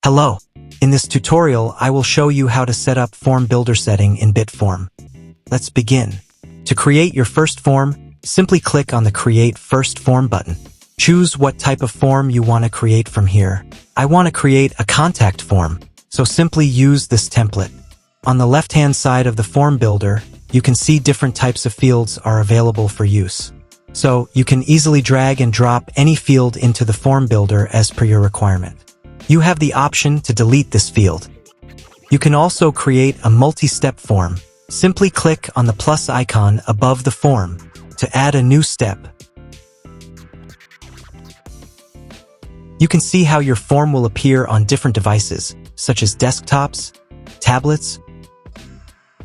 Hello. In this tutorial, I will show you how to set up form builder setting in Bitform. Let's begin. To create your first form, simply click on the Create First Form button. Choose what type of form you want to create from here. I want to create a contact form, so simply use this template. On the left-hand side of the form builder, you can see different types of fields are available for use. So you can easily drag and drop any field into the form builder as per your requirement. You have the option to delete this field. You can also create a multi-step form. Simply click on the plus icon above the form to add a new step. You can see how your form will appear on different devices, such as desktops, tablets,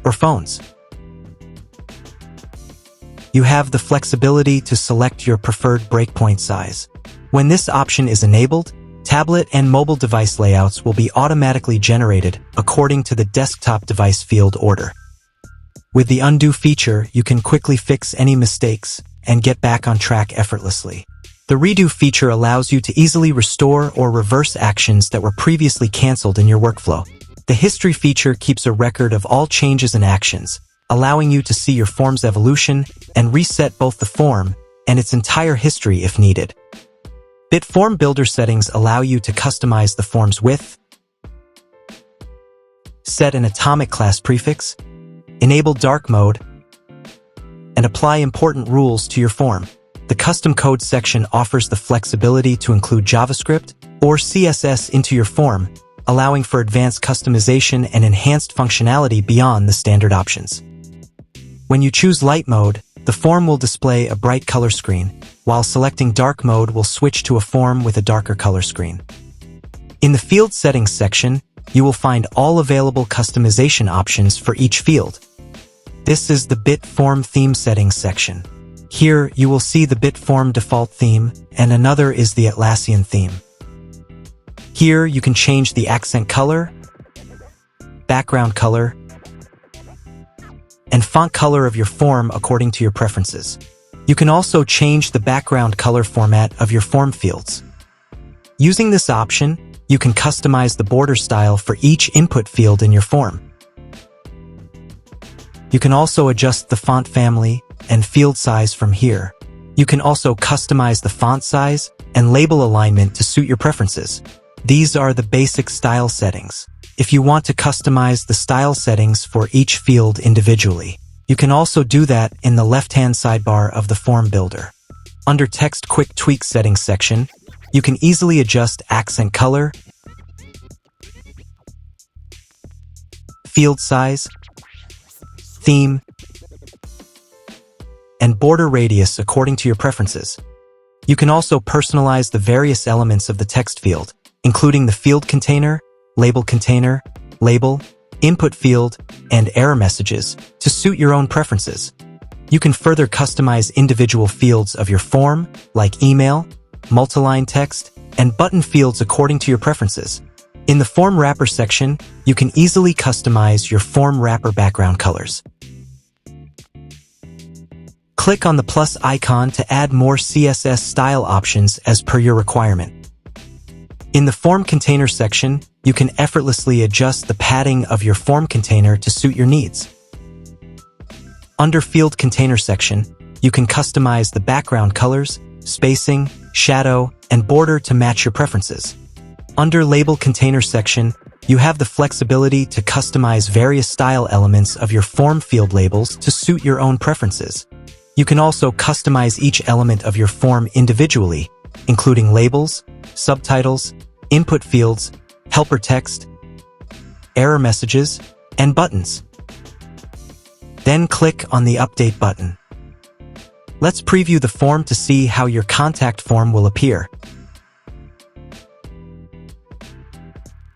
or phones. You have the flexibility to select your preferred breakpoint size. When this option is enabled, tablet and mobile device layouts will be automatically generated according to the desktop device field order. With the undo feature, you can quickly fix any mistakes and get back on track effortlessly. The redo feature allows you to easily restore or reverse actions that were previously canceled in your workflow. The history feature keeps a record of all changes and actions, allowing you to see your form's evolution and reset both the form and its entire history if needed. Bitform Builder settings allow you to customize the form's width, set an atomic class prefix, enable dark mode, and apply important rules to your form. The custom code section offers the flexibility to include JavaScript or CSS into your form, allowing for advanced customization and enhanced functionality beyond the standard options. When you choose light mode, the form will display a bright color screen, while selecting dark mode will switch to a form with a darker color screen. In the field settings section, you will find all available customization options for each field. This is the Bitform theme settings section. Here, you will see the Bitform default theme, and another is the Atlassian theme. Here, you can change the accent color, background color, and font color of your form according to your preferences. You can also change the background color format of your form fields. Using this option, you can customize the border style for each input field in your form. You can also adjust the font family and field size from here. You can also customize the font size and label alignment to suit your preferences. These are the basic style settings. If you want to customize the style settings for each field individually, you can also do that in the left-hand sidebar of the form builder. Under Text Quick Tweak Settings section, you can easily adjust accent color, field size, theme, and border radius according to your preferences. You can also personalize the various elements of the text field, including the field container, label container, label, input field, and error messages to suit your own preferences. You can further customize individual fields of your form, like email, multiline text, and button fields according to your preferences. In the Form Wrapper section, you can easily customize your form wrapper background colors. Click on the plus icon to add more CSS style options as per your requirement. In the Form Container section, you can effortlessly adjust the padding of your form container to suit your needs. Under Field Container section, you can customize the background colors, spacing, shadow, and border to match your preferences. Under Label Container section, you have the flexibility to customize various style elements of your form field labels to suit your own preferences. You can also customize each element of your form individually, including labels, subtitles, input fields, helper text, error messages, and buttons. Then click on the Update button. Let's preview the form to see how your contact form will appear.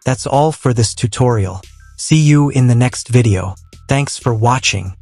That's all for this tutorial. See you in the next video. Thanks for watching.